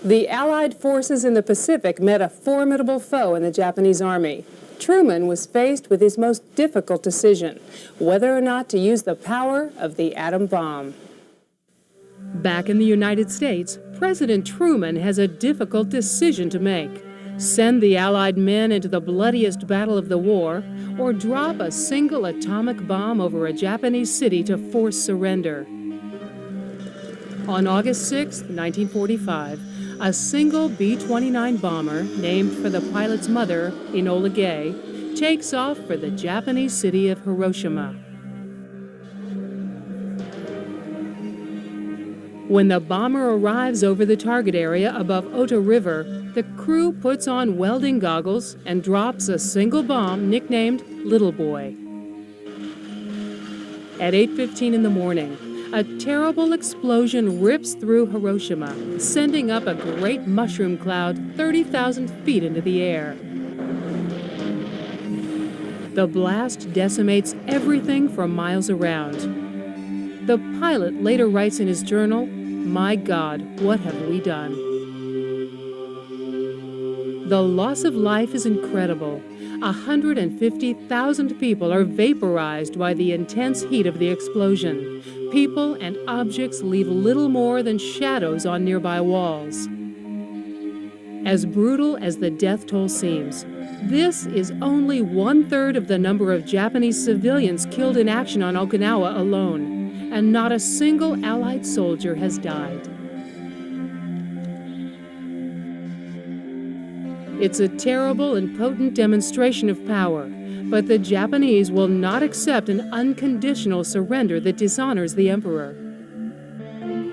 The Allied forces in the Pacific met a formidable foe in the Japanese Army. Truman was faced with his most difficult decision, whether or not to use the power of the atom bomb. Back in the United States, President Truman has a difficult decision to make. Send the Allied men into the bloodiest battle of the war, or drop a single atomic bomb over a Japanese city to force surrender. On August 6, 1945, a single B-29 bomber, named for the pilot's mother, Enola Gay, takes off for the Japanese city of Hiroshima. When the bomber arrives over the target area above Ota River, the crew puts on welding goggles and drops a single bomb nicknamed Little Boy. At 8:15 in the morning, a terrible explosion rips through Hiroshima, sending up a great mushroom cloud 30,000 feet into the air. The blast decimates everything for miles around. The pilot later writes in his journal, "My God, what have we done?" The loss of life is incredible. 150,000 people are vaporized by the intense heat of the explosion. People and objects leave little more than shadows on nearby walls. As brutal as the death toll seems, this is only 1/3 of the number of Japanese civilians killed in action on Okinawa alone, and not a single Allied soldier has died. It's a terrible and potent demonstration of power, but the Japanese will not accept an unconditional surrender that dishonors the emperor.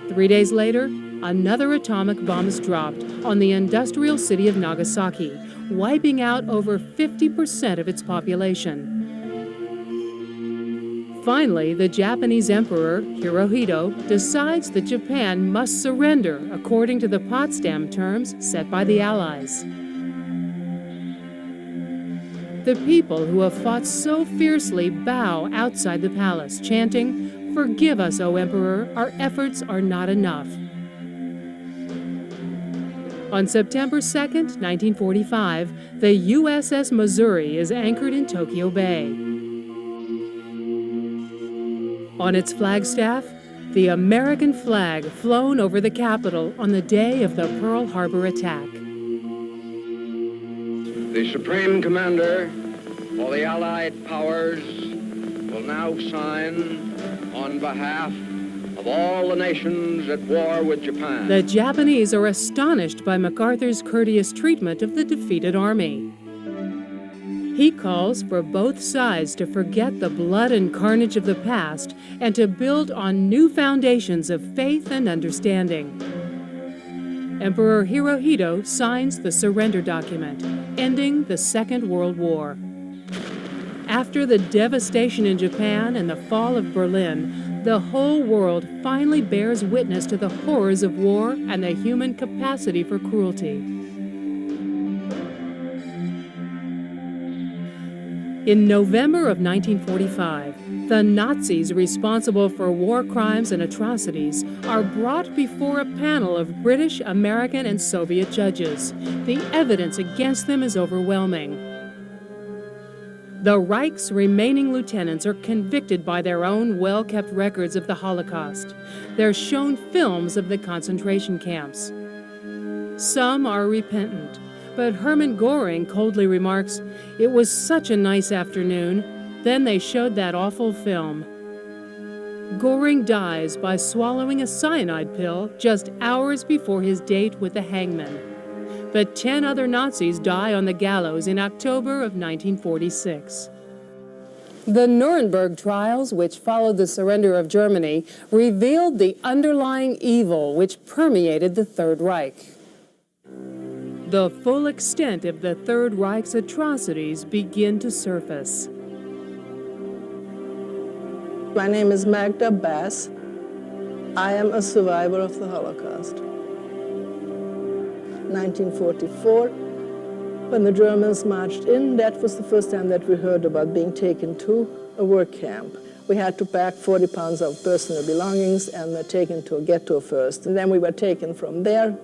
3 days later, another atomic bomb is dropped on the industrial city of Nagasaki, wiping out over 50% of its population. Finally, the Japanese emperor, Hirohito, decides that Japan must surrender according to the Potsdam terms set by the Allies. The people who have fought so fiercely bow outside the palace, chanting, "Forgive us, O Emperor, our efforts are not enough." On September 2, 1945, the USS Missouri is anchored in Tokyo Bay. On its flagstaff, the American flag flown over the Capitol on the day of the Pearl Harbor attack. The Supreme Commander for the Allied powers will now sign on behalf of all the nations at war with Japan. The Japanese are astonished by MacArthur's courteous treatment of the defeated army. He calls for both sides to forget the blood and carnage of the past and to build on new foundations of faith and understanding. Emperor Hirohito signs the surrender document, ending the Second World War. After the devastation in Japan and the fall of Berlin, the whole world finally bears witness to the horrors of war and the human capacity for cruelty. In November of 1945, the Nazis responsible for war crimes and atrocities are brought before a panel of British, American, and Soviet judges. The evidence against them is overwhelming. The Reich's remaining lieutenants are convicted by their own well-kept records of the Holocaust. They're shown films of the concentration camps. Some are repentant, but Hermann Göring coldly remarks, "It was such a nice afternoon." Then they showed that awful film. Göring dies by swallowing a cyanide pill just hours before his date with the hangman. But 10 other Nazis die on the gallows in October of 1946. The Nuremberg trials, which followed the surrender of Germany, revealed the underlying evil which permeated the Third Reich. The full extent of the Third Reich's atrocities begin to surface. My name is Magda Bass. I am a survivor of the Holocaust. 1944, when the Germans marched in, that was the first time that we heard about being taken to a work camp. We had to pack 40 pounds of personal belongings and were taken to a ghetto first. And then we were taken from there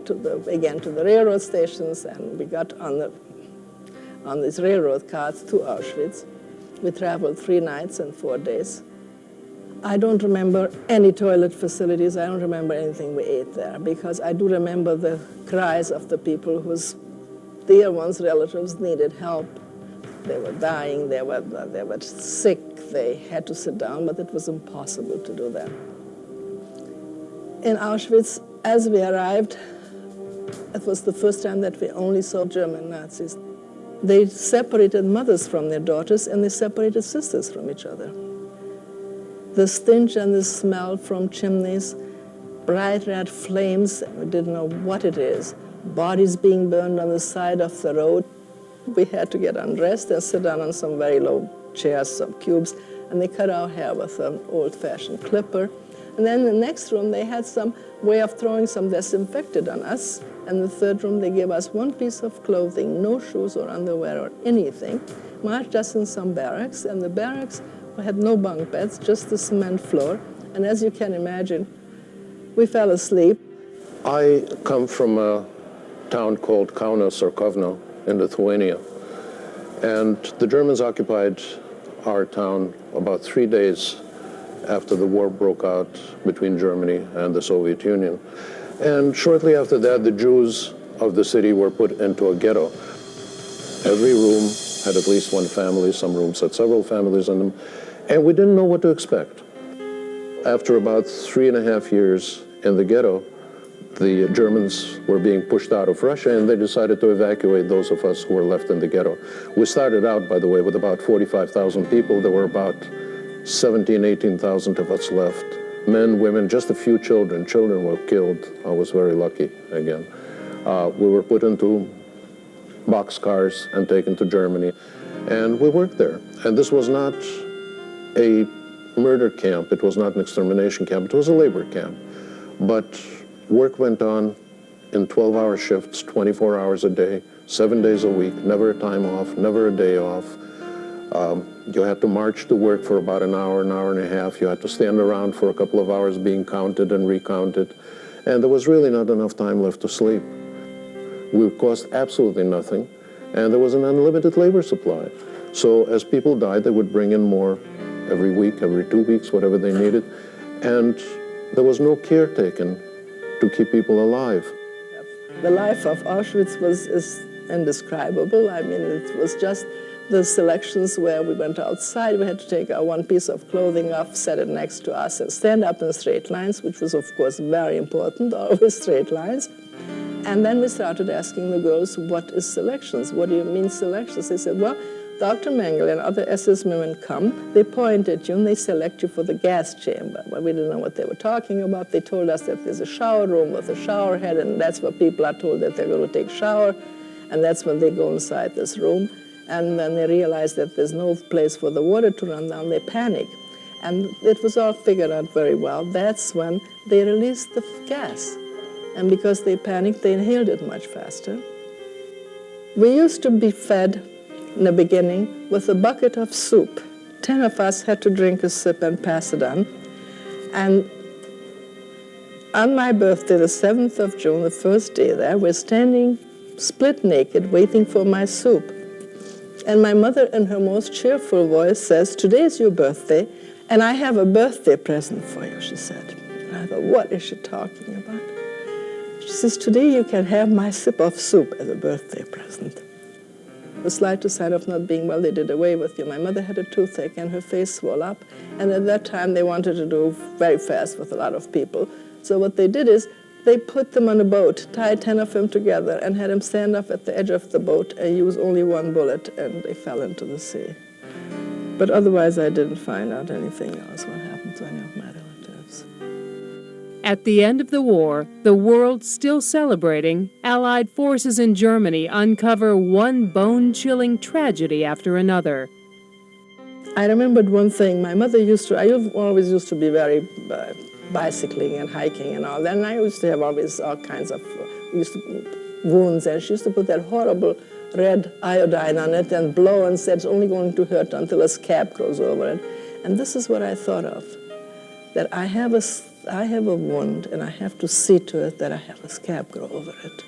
again to the railroad stations, and we got on these railroad cars to Auschwitz. We traveled 3 nights and 4 days. I don't remember any toilet facilities. I don't remember anything we ate there, because I do remember the cries of the people whose dear ones, relatives, needed help. They were dying, they were sick, they had to sit down, but it was impossible to do that. In Auschwitz, as we arrived, it was the first time that we only saw German Nazis. They separated mothers from their daughters, and they separated sisters from each other. The stench and the smell from chimneys, bright red flames, we didn't know what it is, bodies being burned on the side of the road. We had to get undressed and sit down on some very low chairs, some cubes, and they cut our hair with an old-fashioned clipper. And then in the next room, they had some way of throwing some disinfectant on us. And the third room, they gave us one piece of clothing, no shoes or underwear or anything, marched us in some barracks, and the barracks had no bunk beds, just the cement floor. And as you can imagine, we fell asleep. I come from a town called Kaunas or Kovno in Lithuania. And the Germans occupied our town about 3 days after the war broke out between Germany and the Soviet Union. And shortly after that, the Jews of the city were put into a ghetto. Every room had at least one family, some rooms had several families in them, and we didn't know what to expect. After about 3.5 years in the ghetto, the Germans were being pushed out of Russia, and they decided to evacuate those of us who were left in the ghetto. We started out, by the way, with about 45,000 people. There were about 17,000, 18,000 of us left. Men, women, just a few children. Children were killed. I was very lucky, again. We were put into boxcars and taken to Germany, and we worked there. And this was not a murder camp. It was not an extermination camp. It was a labor camp. But work went on in 12-hour shifts, 24 hours a day, 7 days a week, never a time off, never a day off. You had to march to work for about an hour and a half. You had to stand around for a couple of hours being counted and recounted. And there was really not enough time left to sleep. We cost absolutely nothing, and there was an unlimited labor supply. So as people died, they would bring in more every week, every 2 weeks, whatever they needed. And there was no care taken to keep people alive. The life of Auschwitz is indescribable. I mean, it was just the selections where we went outside. We had to take our one piece of clothing off, set it next to us, and stand up in straight lines, which was, of course, very important, always straight lines. And then we started asking the girls, what is selections? What do you mean selections? They said, well, Dr. Mengele and other SS women come, they point at you, and they select you for the gas chamber. Well, we didn't know what they were talking about. They told us that there's a shower room with a shower head, and that's where people are told that they're going to take a shower, and that's when they go inside this room. And when they realize that there's no place for the water to run down, they panic. And it was all figured out very well. That's when they released the gas. And because they panicked, they inhaled it much faster. We used to be fed in the beginning with a bucket of soup. 10 of us had to drink a sip and pass it on. And on my birthday, the 7th of June, the first day there, we're standing split naked waiting for my soup. And my mother, in her most cheerful voice, says, today's your birthday, and I have a birthday present for you, she said. And I thought, what is she talking about? She says, today you can have my sip of soup as a birthday present. The slightest sign of not being well, they did away with you. My mother had a toothache and her face swelled up, and at that time they wanted to do very fast with a lot of people. So what they did is they put them on a boat, tied 10 of them together, and had them stand up at the edge of the boat and use only one bullet, and they fell into the sea. But otherwise, I didn't find out anything else, what happened to any of my relatives. At the end of the war, the world still celebrating, Allied forces in Germany uncover one bone-chilling tragedy after another. I remembered one thing. My mother always used to be very bicycling and hiking and all that, and I used to have always all kinds of wounds, and she used to put that horrible red iodine on it and blow and said it's only going to hurt until a scab grows over it. And this is what I thought of, that I have a wound and I have to see to it that I have a scab grow over it.